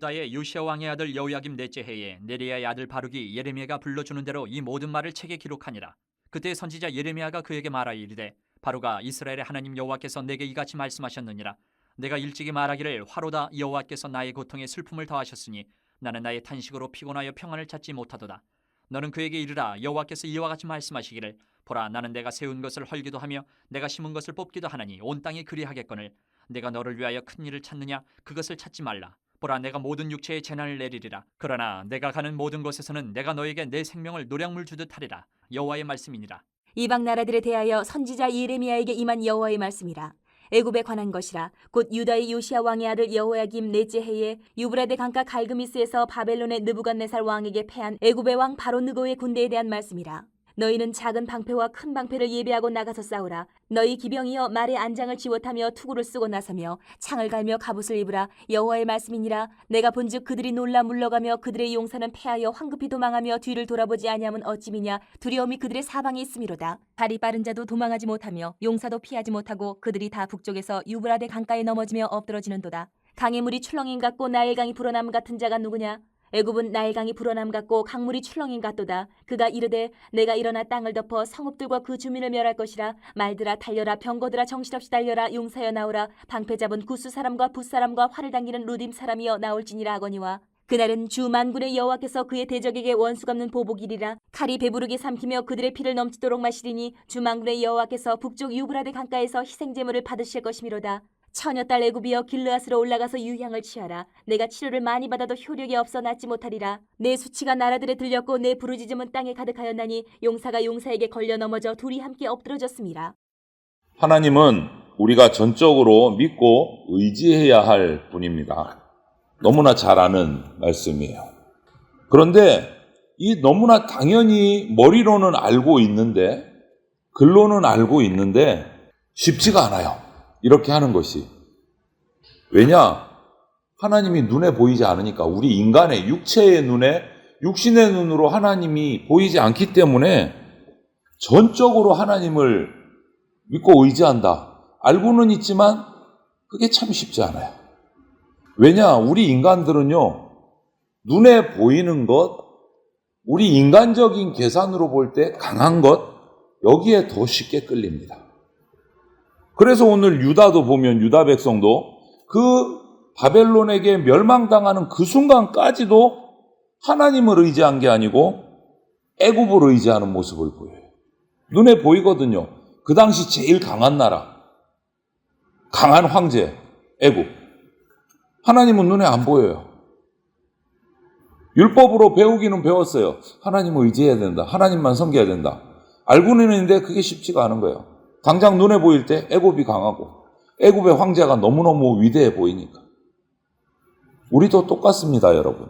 유다의 요시야 왕의 아들 여호야김 넷째 해에 네리야의 아들 바룩이 예레미야가 불러주는 대로 이 모든 말을 책에 기록하니라. 그때 선지자 예레미야가 그에게 말하여 이르되, 바룩아, 이스라엘의 하나님 여호와께서 내게 이같이 말씀하셨느니라. 내가 일찍이 말하기를 화로다, 여호와께서 나의 고통에 슬픔을 더하셨으니 나는 나의 탄식으로 피곤하여 평안을 찾지 못하도다. 너는 그에게 이르라, 여호와께서 이와 같이 말씀하시기를, 보라, 나는 내가 세운 것을 헐기도 하며 내가 심은 것을 뽑기도 하나니 온 땅이 그리하겠거늘 내가 너를 위하여 큰 일을 찾느냐? 그것을 찾지 말라. 보라, 내가 모든 육체에 재난을 내리리라. 그러나 내가 가는 모든 곳에서는 내가 너에게 내 생명을 노량물 주듯 하리라. 여호와의 말씀이니라. 이방 나라들에 대하여 선지자 예레미야에게 임한 여호와의 말씀이라. 애굽에 관한 것이라. 곧 유다의 요시야 왕의 아들 여호야김 넷째 해에 유브라데 강가 갈그미스에서 바벨론의 느부갓네살 왕에게 패한 애굽의 왕 바로 느고의 군대에 대한 말씀이라. 너희는 작은 방패와 큰 방패를 예비하고 나가서 싸우라. 너희 기병이여 말에 안장을 지워타며 투구를 쓰고 나서며 창을 갈며 갑옷을 입으라. 여호와의 말씀이니라. 내가 본즉 그들이 놀라 물러가며 그들의 용사는 패하여 황급히 도망하며 뒤를 돌아보지 아니하면 어찌미냐. 두려움이 그들의 사방에 있음이로다. 발이 빠른 자도 도망하지 못하며 용사도 피하지 못하고 그들이 다 북쪽에서 유브라데 강가에 넘어지며 엎드러지는도다. 강의 물이 출렁임 같고 나일강이 불어남 같은 자가 누구냐? 애굽은 나일강이 불어남 같고 강물이 출렁임 같도다. 그가 이르되, 내가 일어나 땅을 덮어 성읍들과 그 주민을 멸할 것이라. 말들아 달려라, 병거들아 정신없이 달려라. 용사여 나오라. 방패 잡은 구스 사람과 붓 사람과 활을 당기는 루딤 사람이여 나올지니라 하거니와. 그날은 주 만군의 여호와께서 그의 대적에게 원수 갚는 보복이리라. 칼이 배부르게 삼키며 그들의 피를 넘치도록 마시리니 주 만군의 여호와께서 북쪽 유브라데 강가에서 희생제물을 받으실 것이미로다. 처녀딸 애굽이여 길르앗으로 올라가서 유향을 취하라. 내가 치료를 많이 받아도 효력이 없어 낫지 못하리라. 내 수치가 나라들에 들렸고 내 부르짖음은 땅에 가득하였나니 용사가 용사에게 걸려 넘어져 둘이 함께 엎드러졌음이라. 하나님은 우리가 전적으로 믿고 의지해야 할 분입니다. 너무나 잘 아는 말씀이에요. 그런데 이 너무나 당연히 머리로는 알고 있는데, 글로는 알고 있는데 쉽지가 않아요. 이렇게 하는 것이. 왜냐? 하나님이 눈에 보이지 않으니까. 우리 인간의 육체의 눈에, 육신의 눈으로 하나님이 보이지 않기 때문에 전적으로 하나님을 믿고 의지한다. 알고는 있지만 그게 참 쉽지 않아요. 왜냐? 우리 인간들은요, 눈에 보이는 것, 우리 인간적인 계산으로 볼 때 강한 것, 여기에 더 쉽게 끌립니다. 그래서 오늘 유다도 보면 유다 백성도 그 바벨론에게 멸망당하는 그 순간까지도 하나님을 의지한 게 아니고 애굽을 의지하는 모습을 보여요. 눈에 보이거든요. 그 당시 제일 강한 나라, 강한 황제, 애굽. 하나님은 눈에 안 보여요. 율법으로 배우기는 배웠어요. 하나님을 의지해야 된다. 하나님만 섬겨야 된다. 알고는 있는데 그게 쉽지가 않은 거예요. 당장 눈에 보일 때 애굽이 강하고 애굽의 황제가 너무너무 위대해 보이니까. 우리도 똑같습니다, 여러분.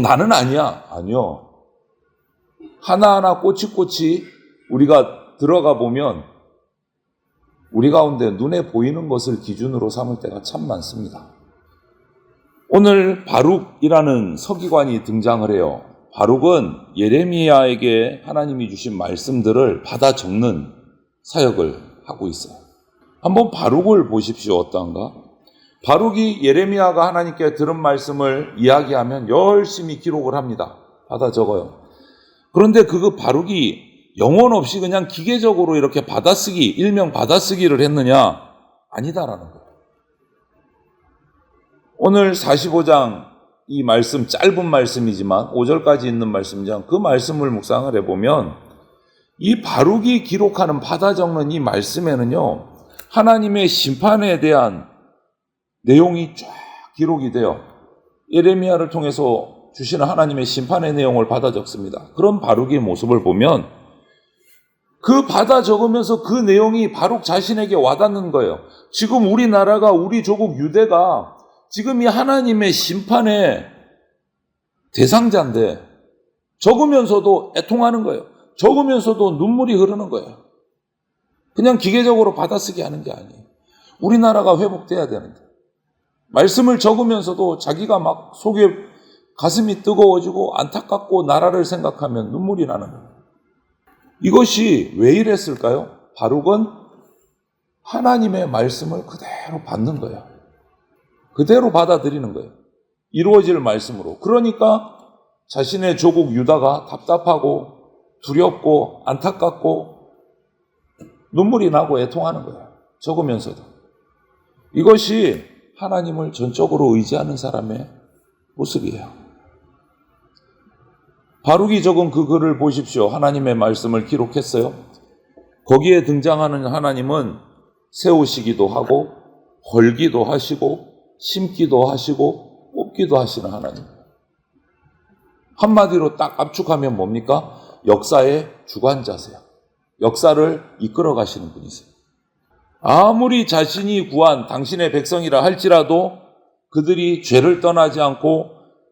나는 아니야. 아니요. 하나하나 꼬치꼬치 우리가 들어가 보면 우리 가운데 눈에 보이는 것을 기준으로 삼을 때가 참 많습니다. 오늘 바룩이라는 서기관이 등장을 해요. 바룩은 예레미야에게 하나님이 주신 말씀들을 받아 적는 사역을 하고 있어요. 한번 바룩을 보십시오. 어떤가? 바룩이 예레미야가 하나님께 들은 말씀을 이야기하면 열심히 기록을 합니다. 받아 적어요. 그런데 그 바룩이 영혼 없이 그냥 기계적으로 이렇게 받아쓰기, 일명 받아쓰기를 했느냐? 아니다라는 거예요. 오늘 45장 이 말씀, 짧은 말씀이지만 5절까지 있는 말씀이지만 그 말씀을 묵상을 해보면 이 바룩이 기록하는, 받아 적는 이 말씀에는요, 하나님의 심판에 대한 내용이 쫙 기록이 돼요. 예레미야를 통해서 주시는 하나님의 심판의 내용을 받아 적습니다. 그런 바룩의 모습을 보면 그 받아 적으면서 그 내용이 바룩 자신에게 와닿는 거예요. 지금 우리나라가, 우리 조국 유대가 지금 이 하나님의 심판의 대상자인데 적으면서도 애통하는 거예요. 적으면서도 눈물이 흐르는 거예요. 그냥 기계적으로 받아쓰기 하는 게 아니에요. 우리나라가 회복돼야 되는데. 말씀을 적으면서도 자기가 막 속에 가슴이 뜨거워지고 안타깝고 나라를 생각하면 눈물이 나는 거예요. 이것이 왜 이랬을까요? 바룩은 하나님의 말씀을 그대로 받는 거예요. 그대로 받아들이는 거예요. 이루어질 말씀으로. 그러니까 자신의 조국 유다가 답답하고 두렵고 안타깝고 눈물이 나고 애통하는 거예요. 적으면서도. 이것이 하나님을 전적으로 의지하는 사람의 모습이에요. 바룩이 적은 그 글을 보십시오. 하나님의 말씀을 기록했어요. 거기에 등장하는 하나님은 세우시기도 하고 헐기도 하시고 심기도 하시고 뽑기도 하시는 하나님. 한마디로 딱 압축하면 뭡니까? 역사의 주관자세요. 역사를 이끌어 가시는 분이세요. 아무리 자신이 구한 당신의 백성이라 할지라도 그들이 죄를 떠나지 않고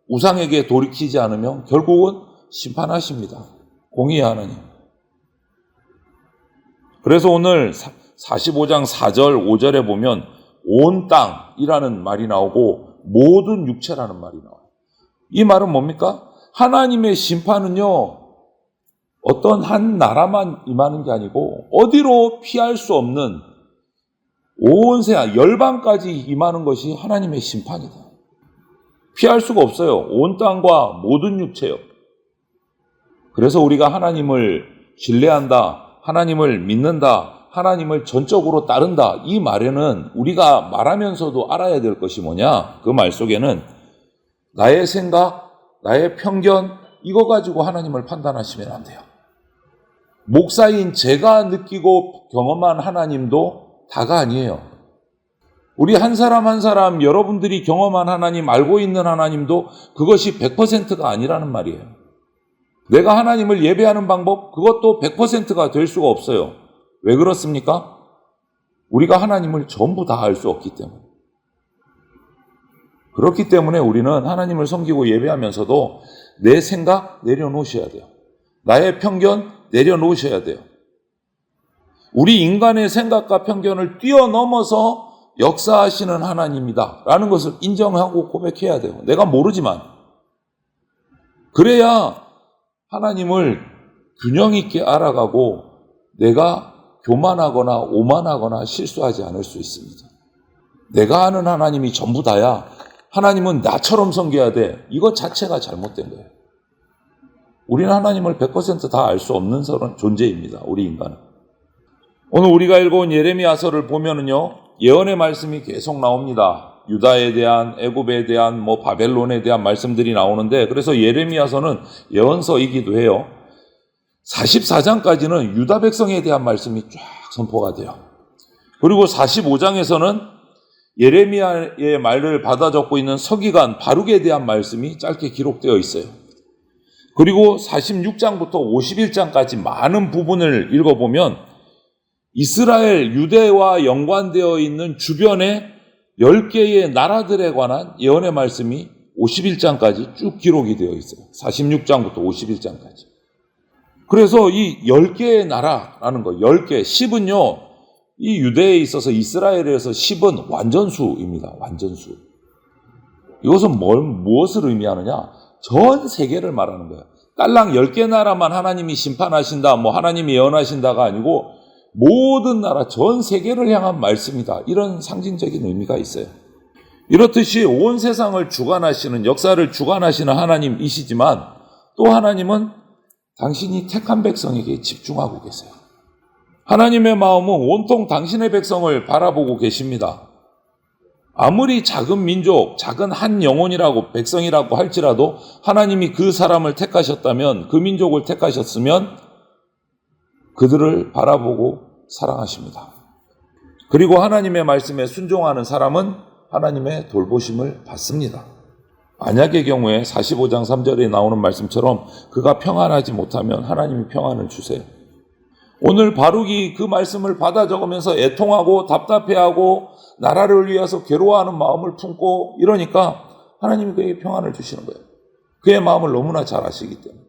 우상에게 돌이키지 않으면 결국은 심판하십니다. 공의의 하나님. 그래서 오늘 45장 4절 5절에 보면 온 땅이라는 말이 나오고 모든 육체라는 말이 나와요. 이 말은 뭡니까? 하나님의 심판은요, 어떤 한 나라만 임하는 게 아니고 어디로 피할 수 없는 온 세상, 열방까지 임하는 것이 하나님의 심판이다. 피할 수가 없어요. 온 땅과 모든 육체요. 그래서 우리가 하나님을 신뢰한다, 하나님을 믿는다, 하나님을 전적으로 따른다, 이 말에는 우리가 말하면서도 알아야 될 것이 뭐냐? 그 말 속에는 나의 생각, 나의 편견, 이거 가지고 하나님을 판단하시면 안 돼요. 목사인 제가 느끼고 경험한 하나님도 다가 아니에요. 우리 한 사람 한 사람, 여러분들이 경험한 하나님, 알고 있는 하나님도 그것이 100%가 아니라는 말이에요. 내가 하나님을 예배하는 방법, 그것도 100%가 될 수가 없어요. 왜 그렇습니까? 우리가 하나님을 전부 다 알 수 없기 때문에. 그렇기 때문에 우리는 하나님을 섬기고 예배하면서도 내 생각 내려놓으셔야 돼요. 나의 편견 내려놓으셔야 돼요. 우리 인간의 생각과 편견을 뛰어넘어서 역사하시는 하나님이다 라는 것을 인정하고 고백해야 돼요. 내가 모르지만. 그래야 하나님을 균형 있게 알아가고 내가 교만하거나 오만하거나 실수하지 않을 수 있습니다. 내가 아는 하나님이 전부 다야. 하나님은 나처럼 섬겨야 돼. 이것 자체가 잘못된 거예요. 우리는 하나님을 100% 다 알 수 없는 존재입니다. 우리 인간은. 오늘 우리가 읽어온 예레미야서를 보면은요, 예언의 말씀이 계속 나옵니다. 유다에 대한, 애굽에 대한, 바벨론에 대한 말씀들이 나오는데, 그래서 예레미야서는 예언서이기도 해요. 44장까지는 유다 백성에 대한 말씀이 쫙 선포가 돼요. 그리고 45장에서는 예레미야의 말을 받아 적고 있는 서기관 바룩에 대한 말씀이 짧게 기록되어 있어요. 그리고 46장부터 51장까지 많은 부분을 읽어보면 이스라엘, 유대와 연관되어 있는 주변의 10개의 나라들에 관한 예언의 말씀이 51장까지 쭉 기록이 되어 있어요. 46장부터 51장까지. 그래서 이 10개의 나라라는 거, 10개, 10은요, 이 유대에 있어서 이스라엘에서 10은 완전수입니다. 완전수. 이것은 무엇을 의미하느냐? 전 세계를 말하는 거예요. 딸랑 10개 나라만 하나님이 심판하신다, 하나님이 예언하신다가 아니고 모든 나라, 전 세계를 향한 말씀이다. 이런 상징적인 의미가 있어요. 이렇듯이 온 세상을 주관하시는, 역사를 주관하시는 하나님이시지만 또 하나님은 당신이 택한 백성에게 집중하고 계세요. 하나님의 마음은 온통 당신의 백성을 바라보고 계십니다. 아무리 작은 민족, 작은 한 영혼이라고, 백성이라고 할지라도 하나님이 그 사람을 택하셨다면, 그 민족을 택하셨으면 그들을 바라보고 사랑하십니다. 그리고 하나님의 말씀에 순종하는 사람은 하나님의 돌보심을 받습니다. 만약의 경우에 45장 3절에 나오는 말씀처럼 그가 평안하지 못하면 하나님이 평안을 주세요. 오늘 바룩이 그 말씀을 받아 적으면서 애통하고 답답해하고 나라를 위해서 괴로워하는 마음을 품고 이러니까 하나님이 그에게 평안을 주시는 거예요. 그의 마음을 너무나 잘 아시기 때문에.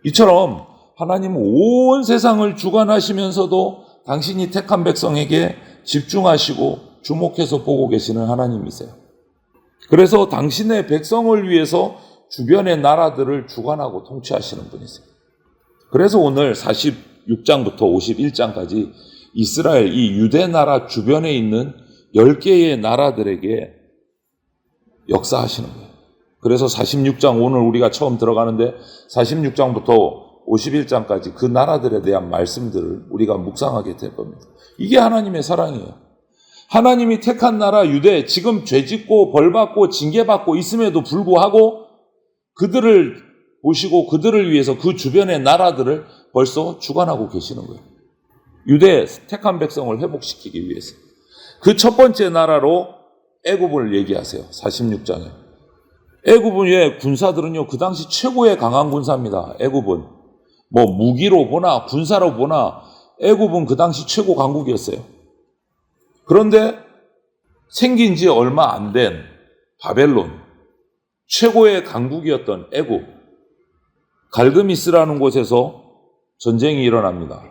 이처럼 하나님은 온 세상을 주관하시면서도 당신이 택한 백성에게 집중하시고 주목해서 보고 계시는 하나님이세요. 그래서 당신의 백성을 위해서 주변의 나라들을 주관하고 통치하시는 분이세요. 그래서 오늘 46장부터 51장까지 이스라엘, 이 유대 나라 주변에 있는 10개의 나라들에게 역사하시는 거예요. 그래서 46장 오늘 우리가 처음 들어가는데 46장부터 51장까지 그 나라들에 대한 말씀들을 우리가 묵상하게 될 겁니다. 이게 하나님의 사랑이에요. 하나님이 택한 나라 유대, 지금 죄짓고 벌받고 징계받고 있음에도 불구하고 그들을 보시고 그들을 위해서 그 주변의 나라들을 벌써 주관하고 계시는 거예요. 유대 택한 백성을 회복시키기 위해서. 그 첫 번째 나라로 애굽을 얘기하세요. 46장에. 애굽의 군사들은요, 그 당시 최고의 강한 군사입니다. 애굽은. 뭐 무기로 보나 군사로 보나 애굽은 그 당시 최고 강국이었어요. 그런데 생긴 지 얼마 안 된 바벨론, 최고의 강국이었던 애굽, 갈그미스라는 곳에서 전쟁이 일어납니다.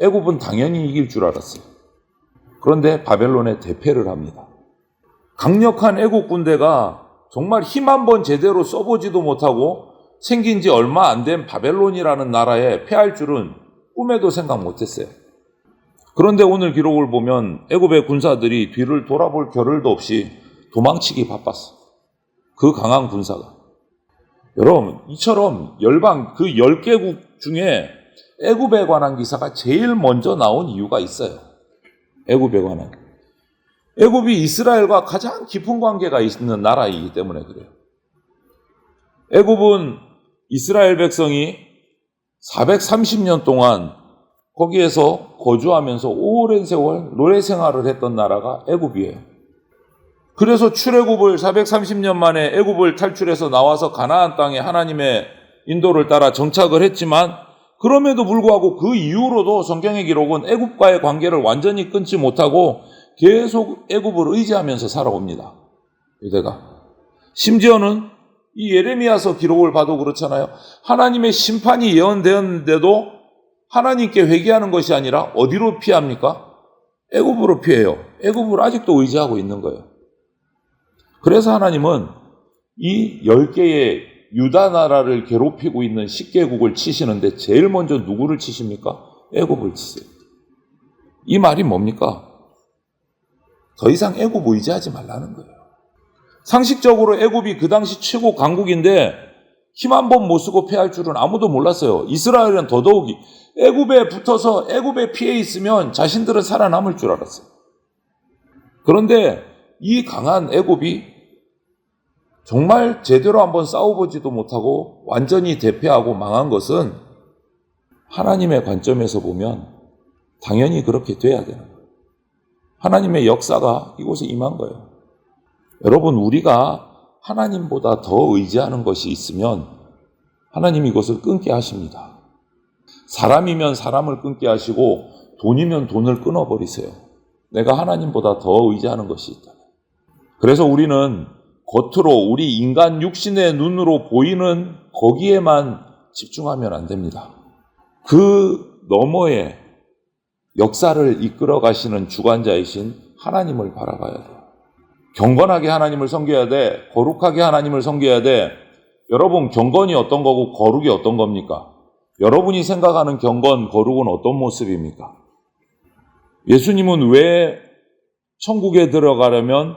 애굽은 당연히 이길 줄 알았어요. 그런데 바벨론에 대패를 합니다. 강력한 애국 군대가 정말 힘 한번 제대로 써보지도 못하고 생긴 지 얼마 안 된 바벨론이라는 나라에 패할 줄은 꿈에도 생각 못했어요. 그런데 오늘 기록을 보면 애굽의 군사들이 뒤를 돌아볼 겨를도 없이 도망치기 바빴어. 그 강한 군사가. 여러분, 이처럼 열방 그 10개국 중에 애굽에 관한 기사가 제일 먼저 나온 이유가 있어요. 애굽에 관한. 애굽이 이스라엘과 가장 깊은 관계가 있는 나라이기 때문에 그래요. 애굽은 이스라엘 백성이 430년 동안 거기에서 거주하면서 오랜 세월 노예 생활을 했던 나라가 애굽이에요. 그래서 출애굽을 430년 만에 애굽을 탈출해서 나와서 가나안 땅에 하나님의 인도를 따라 정착을 했지만 그럼에도 불구하고 그 이후로도 성경의 기록은 애굽과의 관계를 완전히 끊지 못하고 계속 애굽을 의지하면서 살아옵니다. 유대가. 심지어는 이 예레미야서 기록을 봐도 그렇잖아요. 하나님의 심판이 예언되었는데도 하나님께 회개하는 것이 아니라 어디로 피합니까? 애굽으로 피해요. 애굽을 아직도 의지하고 있는 거예요. 그래서 하나님은 이 10개의 유다 나라를 괴롭히고 있는 10개국을 치시는데 제일 먼저 누구를 치십니까? 애굽을 치세요. 이 말이 뭡니까? 더 이상 애굽 의지하지 말라는 거예요. 상식적으로 애굽이 그 당시 최고 강국인데 힘 한 번 못 쓰고 패할 줄은 아무도 몰랐어요. 이스라엘은 더더욱이 애굽에 붙어서 애굽에 피해 있으면 자신들은 살아남을 줄 알았어요. 그런데 이 강한 애굽이 정말 제대로 한번 싸워보지도 못하고 완전히 대패하고 망한 것은 하나님의 관점에서 보면 당연히 그렇게 돼야 되는 거예요. 하나님의 역사가 이곳에 임한 거예요. 여러분, 우리가 하나님보다 더 의지하는 것이 있으면 하나님이 이것을 끊게 하십니다. 사람이면 사람을 끊게 하시고 돈이면 돈을 끊어버리세요. 내가 하나님보다 더 의지하는 것이 있다. 그래서 우리는 겉으로 우리 인간 육신의 눈으로 보이는 거기에만 집중하면 안 됩니다. 그 너머에 역사를 이끌어 가시는 주관자이신 하나님을 바라봐야 돼요. 경건하게 하나님을 섬겨야 돼. 거룩하게 하나님을 섬겨야 돼. 여러분, 경건이 어떤 거고 거룩이 어떤 겁니까? 여러분이 생각하는 경건, 거룩은 어떤 모습입니까? 예수님은 왜 천국에 들어가려면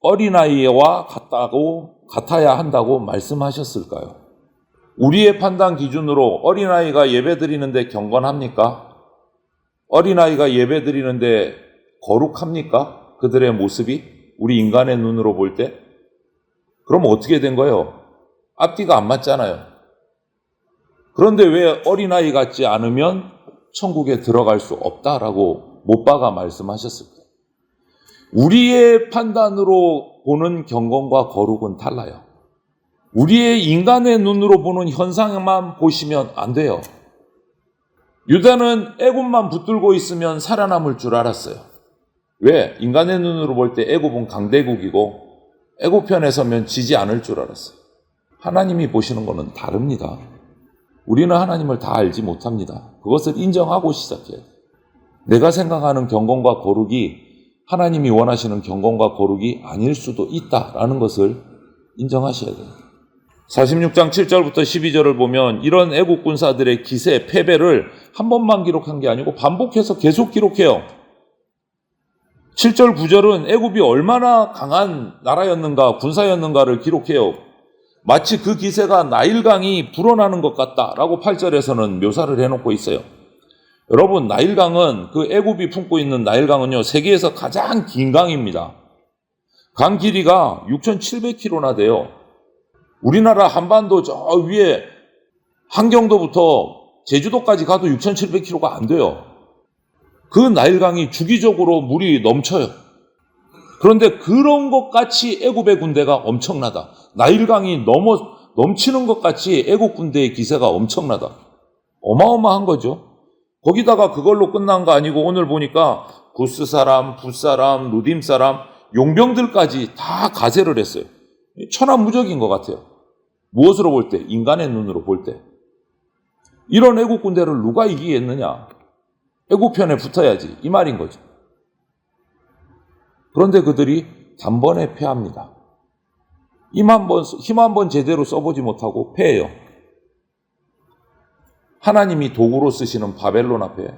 어린아이와 같아야 한다고 말씀하셨을까요? 우리의 판단 기준으로 어린아이가 예배드리는데 경건합니까? 어린아이가 예배드리는데 거룩합니까? 그들의 모습이 우리 인간의 눈으로 볼 때? 그럼 어떻게 된 거예요? 앞뒤가 안 맞잖아요. 그런데 왜 어린아이 같지 않으면 천국에 들어갈 수 없다라고 못 박아 말씀하셨을까요? 우리의 판단으로 보는 경건과 거룩은 달라요. 우리의 인간의 눈으로 보는 현상만 보시면 안 돼요. 유다는 애굽만 붙들고 있으면 살아남을 줄 알았어요. 왜? 인간의 눈으로 볼 때 애굽은 강대국이고 애굽 편에 서면 지지 않을 줄 알았어요. 하나님이 보시는 것은 다릅니다. 우리는 하나님을 다 알지 못합니다. 그것을 인정하고 시작해요. 내가 생각하는 경건과 거룩이 하나님이 원하시는 경건과 거룩이 아닐 수도 있다라는 것을 인정하셔야 돼요. 46장 7절부터 12절을 보면 이런 애국 군사들의 기세, 패배를 한 번만 기록한 게 아니고 반복해서 계속 기록해요. 7절, 9절은 애굽이 얼마나 강한 나라였는가, 군사였는가를 기록해요. 마치 그 기세가 나일강이 불어나는 것 같다라고 8절에서는 묘사를 해놓고 있어요. 여러분, 나일강은, 그 애굽이 품고 있는 나일강은요, 세계에서 가장 긴 강입니다. 강 길이가 6,700km나 돼요. 우리나라 한반도 저 위에 한경도부터 제주도까지 가도 6,700km가 안 돼요. 그 나일강이 주기적으로 물이 넘쳐요. 그런데 그런 것 같이 애굽의 군대가 엄청나다. 나일강이 넘치는 것 같이 애굽 군대의 기세가 엄청나다. 어마어마한 거죠. 거기다가 그걸로 끝난 거 아니고 오늘 보니까 구스 사람, 붓 사람, 루딤 사람, 용병들까지 다 가세를 했어요. 천하무적인 것 같아요. 무엇으로 볼 때? 인간의 눈으로 볼 때. 이런 애국 군대를 누가 이기겠느냐? 애국 편에 붙어야지. 이 말인 거죠. 그런데 그들이 단번에 패합니다. 힘 한 번 제대로 써보지 못하고 패해요. 하나님이 도구로 쓰시는 바벨론 앞에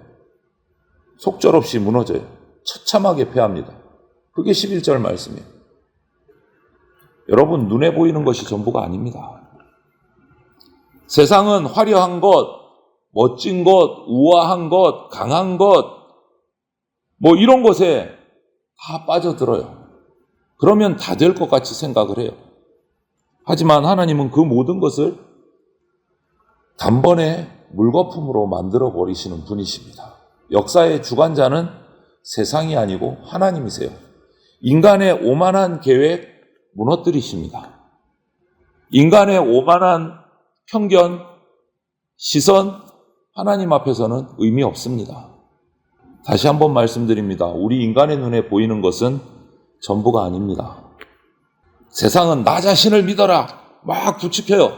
속절없이 무너져요. 처참하게 패합니다. 그게 11절 말씀이에요. 여러분, 눈에 보이는 것이 전부가 아닙니다. 세상은 화려한 것, 멋진 것, 우아한 것, 강한 것, 뭐 이런 것에 다 빠져들어요. 그러면 다 될 것 같이 생각을 해요. 하지만 하나님은 그 모든 것을 단번에 물거품으로 만들어 버리시는 분이십니다. 역사의 주관자는 세상이 아니고 하나님이세요. 인간의 오만한 계획 무너뜨리십니다. 인간의 오만한 편견, 시선, 하나님 앞에서는 의미 없습니다. 다시 한번 말씀드립니다. 우리 인간의 눈에 보이는 것은 전부가 아닙니다. 세상은 나 자신을 믿어라 막 부추겨요.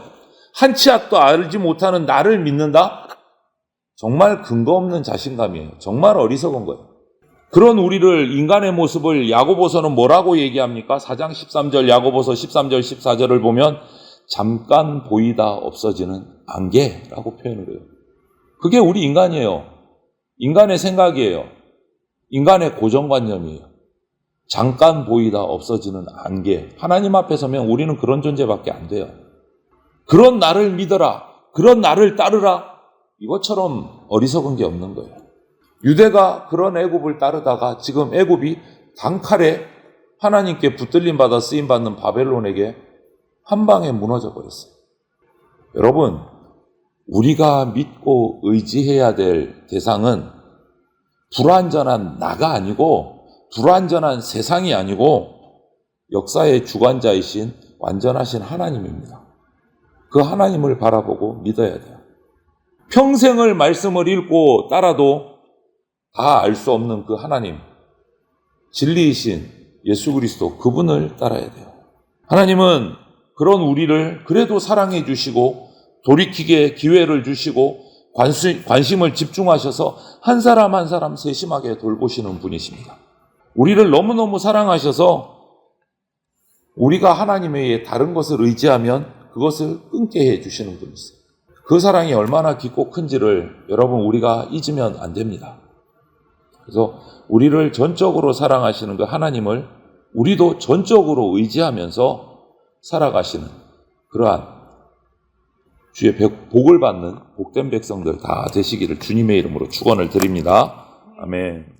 한 치 앞도 알지 못하는 나를 믿는다? 정말 근거 없는 자신감이에요. 정말 어리석은 거예요. 그런 우리를, 인간의 모습을 야고보서는 뭐라고 얘기합니까? 4장 13절, 야고보서 13절, 14절을 보면 잠깐 보이다 없어지는 안개라고 표현을 해요. 그게 우리 인간이에요. 인간의 생각이에요. 인간의 고정관념이에요. 잠깐 보이다 없어지는 안개. 하나님 앞에 서면 우리는 그런 존재밖에 안 돼요. 그런 나를 믿어라, 그런 나를 따르라, 이것처럼 어리석은 게 없는 거예요. 유대가 그런 애굽을 따르다가 지금 애굽이 단칼에 하나님께 붙들림 받아 쓰임받는 바벨론에게 한 방에 무너져 버렸어요. 여러분, 우리가 믿고 의지해야 될 대상은 불완전한 나가 아니고, 불완전한 세상이 아니고 역사의 주관자이신 완전하신 하나님입니다. 그 하나님을 바라보고 믿어야 돼요. 평생을 말씀을 읽고 따라도 다 알 수 없는 그 하나님, 진리이신 예수 그리스도, 그분을 따라야 돼요. 하나님은 그런 우리를 그래도 사랑해 주시고 돌이키게 기회를 주시고 관심을 집중하셔서 한 사람 한 사람 세심하게 돌보시는 분이십니다. 우리를 너무너무 사랑하셔서 우리가 하나님에 의해 다른 것을 의지하면 그것을 끊게 해주시는 분이세요. 그 사랑이 얼마나 깊고 큰지를 여러분, 우리가 잊으면 안 됩니다. 그래서 우리를 전적으로 사랑하시는 그 하나님을 우리도 전적으로 의지하면서 살아가시는 그러한 주의 복을 받는 복된 백성들 다 되시기를 주님의 이름으로 축원을 드립니다. 아멘.